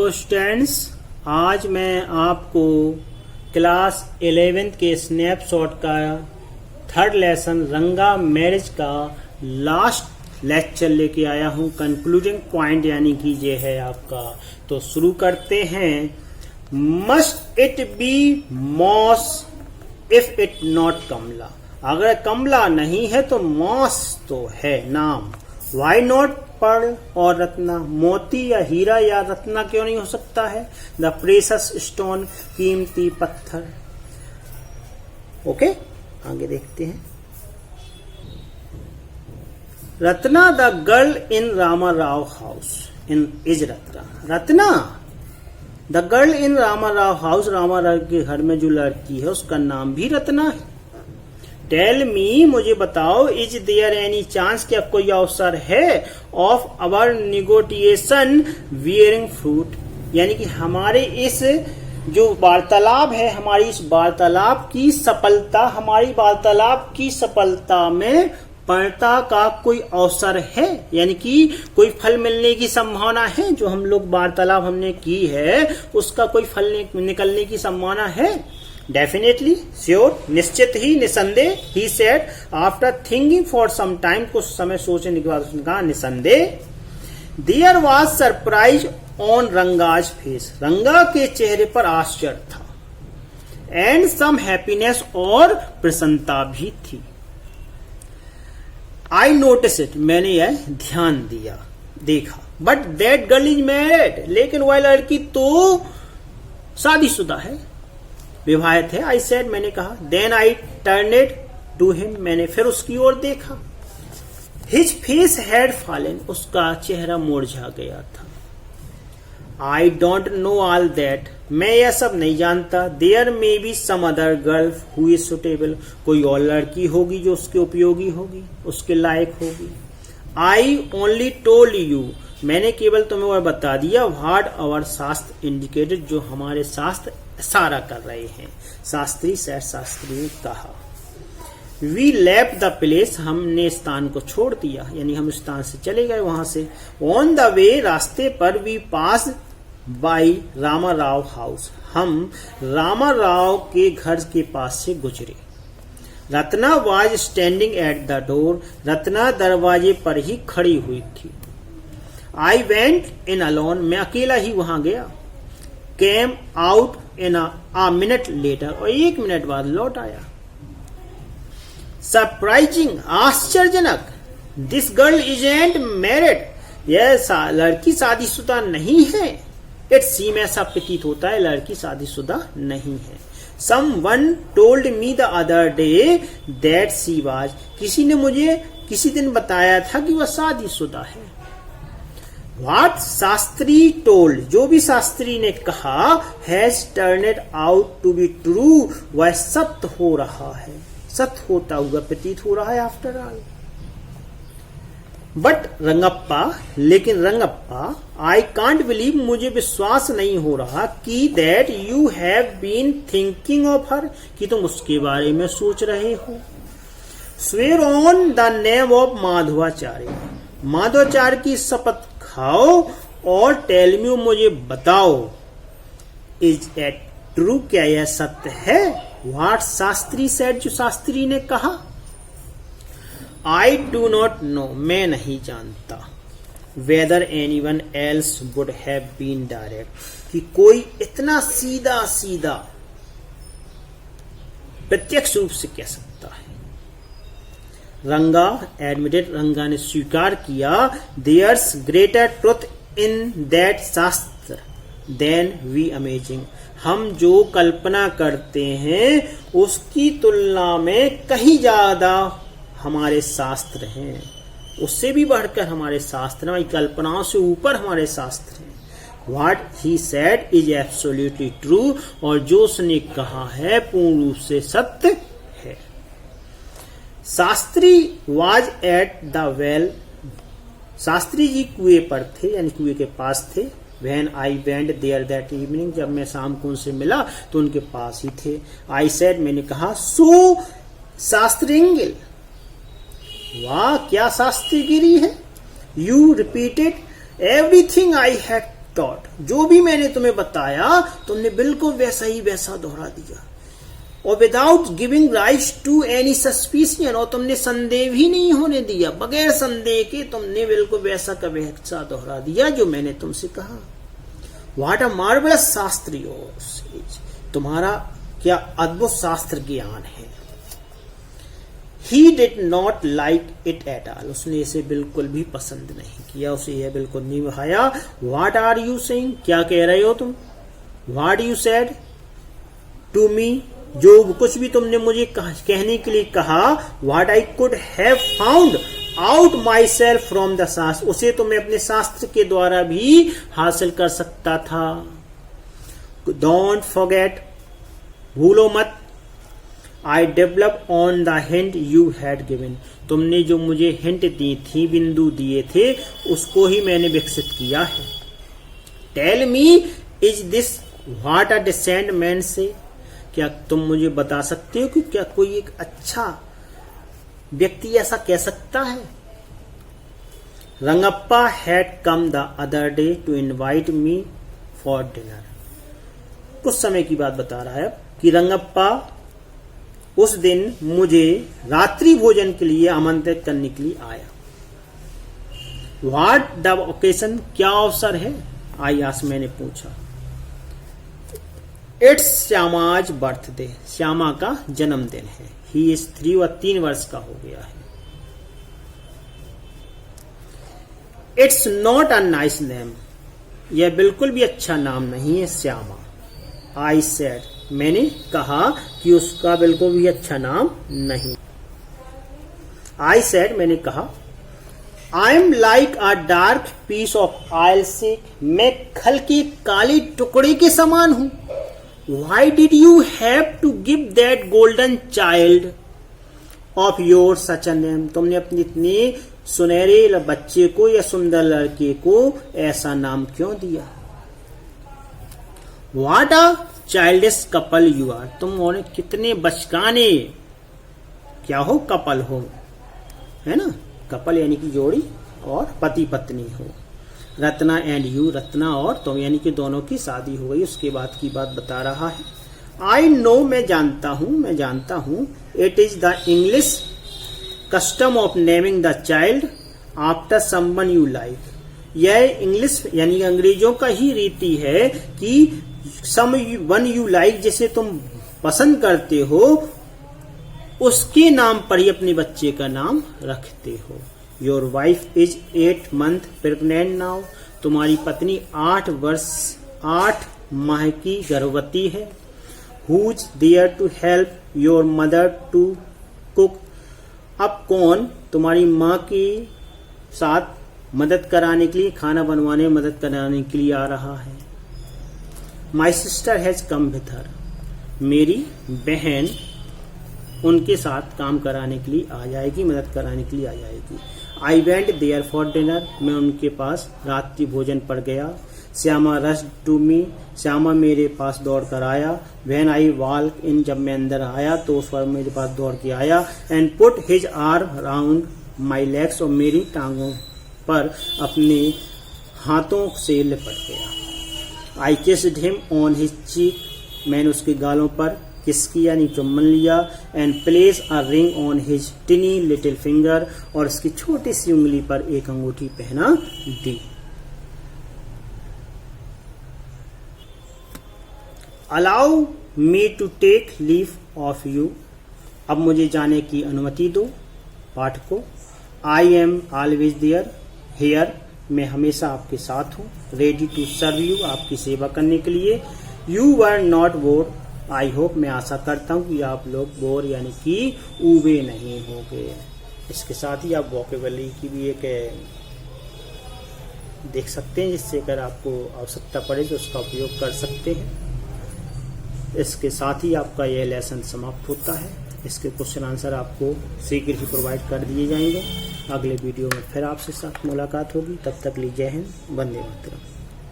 Hello students, आज मैं आपको क्लास 11th के स्नैपशॉट का थर्ड लेसन रंगा मैरिज का लास्ट लेक्चर लेके आया हूँ। कंक्लूडिंग पॉइंट यानी कि ये है आपका। तो शुरू करते हैं। Must it be moss if it not Kamala. अगर कमला नहीं है तो मॉस तो है नाम। वाई नॉट पर्ल और रत्ना। मोती या हीरा या रत्ना क्यों नहीं हो सकता है? द प्रेशस स्टोन, कीमती पत्थर। ओके, आगे देखते हैं। Ratna the girl in Rama Rao house in is Ratna. Ratna the girl in Rama Rao house, Rama Rao के घर में जो लड़की है उसका नाम भी रत्ना है। टेल मी, मुझे बताओ, इज देयर एनी चांस, क्या कोई अवसर है of our negotiation wearing fruit, यानी कि हमारे इस जो वार्तालाप है, हमारी इस वार्तालाप की सफलता, हमारी वार्तालाप की सफलता में पूर्णता का कोई अवसर है, यानी कि कोई फल मिलने की संभावना है। जो हम लोग वार्तालाप हमने की है उसका कोई फल निकलने की संभावना है। डेफिनेटली, श्योर, निश्चित ही, निसंदेह। He said after thinking for some time, कुछ समय सोचने के बाद उसने कहा निसंदेह। There was surprise on Ranga's face, Ranga के चेहरे पर आश्चर्य था। एंड सम हैप्पीनेस, और प्रसन्नता भी थी। आई नोटिस इट, मैंने यह ध्यान दिया, देखा। But that girl is married, लेकिन वह लड़की तो शादीशुदा है, विवाहित है। आई सेड, मैंने कहा। Then I turned to him, मैंने फिर उसकी ओर देखा। हिज फेस हैड फॉलन, उसका चेहरा मुरझा गया था। I don't know all that, मैं यह सब नहीं जानता। There may be some other girl who is suitable, कोई और लड़की होगी जो उसके उपयोगी होगी, उसके लायक होगी। आई ओनली टोल्ड यू, मैंने केवल तुम्हें वह बता दिया। व्हाट आवर शास्त्र इंडिकेटेड, जो हमारे शास्त्र इशारा कर रहे हैं। शास्त्री सैर शास्त्री ने कहा। वी लेफ्ट द प्लेस, हमने स्थान को छोड़ दिया, यानी हम स्थान से चले गए वहां से। ऑन द वे, रास्ते पर, we pass by Rama Rao house, हम रामा राव के घर के पास से गुजरे। Ratna was standing at the door, Ratna दरवाजे पर ही खड़ी हुई थी। आई वेंट इन अलोन, मैं अकेला ही वहां गया। Came out in a minute later, और 1 मिनट बाद लौट आया। सरप्राइजिंग, आश्चर्यजनक। दिस गर्ल इजंट मैरिड, यह लड़की शादीशुदा नहीं है। इट सीम, ऐसा प्रतीत होता है लड़की शादीशुदा नहीं है। Someone told me the other day that she was, किसी ने मुझे किसी दिन बताया था कि वह शादीशुदा है। What शास्त्री टोल्ड, जो भी शास्त्री ने कहा, has turned out to be true, वह सत्य हो रहा है, सत्य होता हुआ प्रतीत हो रहा है आफ्टर ऑल। बट रंगप्पा, लेकिन रंगप्पा, आई कांट बिलीव, मुझे विश्वास नहीं हो रहा कि that you have been thinking of her, कि तुम उसके बारे में सोच रहे हो। Swear on the name of Madhavacharya, Madhavacharya की शपथ खाओ और टेल मी, मुझे बताओ, इज इट ट्रू, क्या यह सत्य है? व्हाट शास्त्री सेड, जो शास्त्री ने कहा। आई डू नॉट नो, मैं नहीं जानता। Whether anyone else would have been direct, कि कोई इतना सीधा सीधा प्रत्यक्ष रूप से कह सकता है। रंगा एडमिटेड, रंगा ने स्वीकार किया। There's greater truth in that shastra than we amazing, हम जो कल्पना करते हैं उसकी तुलना में कहीं ज्यादा हमारे शास्त्र हैं, उससे भी बढ़कर हमारे शास्त्र, हमारी कल्पनाओं से ऊपर हमारे शास्त्र हैं। What he said is absolutely true, और जो उसने कहा है पूर्ण रूप से सत्य है। Shastri was at the well, Shastri ji कुएं पर थे, यानी कुएं के पास थे। When I went there that evening, जब मैं शाम को उनसे मिला तो उनके पास ही थे। I said, मैंने कहा, so शास्त्रिंगिल, वाह क्या शास्त्रीगिरी है। You repeated everything I had taught, जो भी मैंने तुम्हें बताया तुमने बिल्कुल वैसा ही वैसा दोहरा दिया। और without giving rise to any suspicion, और तुमने संदेह ही नहीं होने दिया, बगैर संदेह के तुमने बिल्कुल वैसा का वैसा दोहरा दिया जो मैंने तुमसे कहा। व्हाट अ मार्वलस शास्त्र योर्स इज, तुम्हारा क्या अद्भुत शास्त्र ज्ञान है। He did not like it at all, उसने इसे बिल्कुल भी पसंद नहीं किया, उसे यह बिल्कुल नहीं भाया। What are you saying, क्या कह रहे हो तुम। What you said to me, जो कुछ भी तुमने मुझे कहने के लिए कहा। What I could have found out myself from the शास्त्र, उसे तो मैं अपने शास्त्र के द्वारा भी हासिल कर सकता था। Don't forget, भूलो मत, I developed on the hint you had given, तुमने जो मुझे हिंट दी थी, बिंदु दिए थे, उसको ही मैंने विकसित किया है। Tell me, is this what a decent man say, क्या तुम मुझे बता सकते हो कि क्या कोई एक अच्छा व्यक्ति ऐसा कह सकता है। Rangappa had come the other day to invite me for dinner, कुछ समय की बात बता रहा है कि रंगप्पा उस दिन मुझे रात्रि भोजन के लिए आमंत्रित करने के लिए आया। व्हाट द ओकेशन, क्या अवसर है। आई आस्क, मैंने पूछा। इट्स श्यामाज बर्थडे, श्यामा का जन्मदिन है। ही इज 3, वह 3 वर्ष का हो गया है। It's not a nice name, यह बिल्कुल भी अच्छा नाम नहीं है श्यामा। आई सेड, मैंने कहा कि उसका बिल्कुल भी अच्छा नाम नहीं। आई सेड, मैंने कहा, I am like a dark piece of oil से, मैं खल के काले टुकड़े के समान हूं। Why did you have to give that golden child of your such a name, तुमने अपने इतने सुनहरे बच्चे को या सुंदर लड़के को ऐसा नाम क्यों दिया। What a childish couple you are, तुम और कितने बचकाने क्या हो, कपल हो, है ना। कपल यानी कि जोड़ी और पति पत्नी हो। रत्ना एंड यू, रत्ना और तुम यानी कि दोनों की शादी हो गई, उसके बाद की बात बता रहा है। आई नो, मैं जानता हूं। It is the English custom of naming the child after someone you like, यह इंग्लिश यानी अंग्रेजों का ही रीति है कि वन यू लाइक, जिसे तुम पसंद करते हो, उसके नाम पर ही अपने बच्चे का नाम रखते हो। Your wife is 8 months pregnant now, तुम्हारी पत्नी 8 माह की गर्भवती है। Who's there to help your mother to cook, अब कौन तुम्हारी माँ के साथ मदद कराने के लिए, खाना बनवाने में मदद कराने के लिए आ रहा है। My sister has come with her, मेरी बहन उनके साथ काम कराने के लिए आ जाएगी, मदद कराने के लिए आ जाएगी। I went there for dinner, मैं उनके पास रात्रि भोजन पर गया। Shyama rush to me, Shyama मेरे पास दौड़ कर आया। व्हेन आई वॉक इन, जब मैं अंदर आया तो उस पर मेरे पास दौड़ के आया। And put his arm round my legs, और मेरी टांगों पर अपने हाथों से लिपट गया। I kissed him on his cheek, मैंने उसके गालों पर किस किया यानी चुम्बन लिया। And place a ring on his tiny little finger, और उसकी छोटी सी उंगली पर एक अंगूठी पहना दी। Allow me to take leave of you, अब मुझे जाने की अनुमति दो। पाठ को, I am always there here, मैं हमेशा आपके साथ हूँ। रेडी टू सर्व यू, आपकी सेवा करने के लिए। You were not bore, I hope, मैं आशा करता हूँ कि आप लोग बोर यानी कि ऊबे नहीं होंगे। इसके साथ ही आप वोकेबुलरी की भी एक देख सकते हैं, जिससे अगर आपको आवश्यकता पड़े तो उसका उपयोग कर सकते हैं। इसके साथ ही आपका यह लेसन समाप्त होता है। इसके क्वेश्चन आंसर आपको शीघ्र ही प्रोवाइड कर दिए जाएंगे। अगले वीडियो में फिर आपसे साथ मुलाकात होगी, तब तक लीजिए जय हिंद, वंदे मातरम।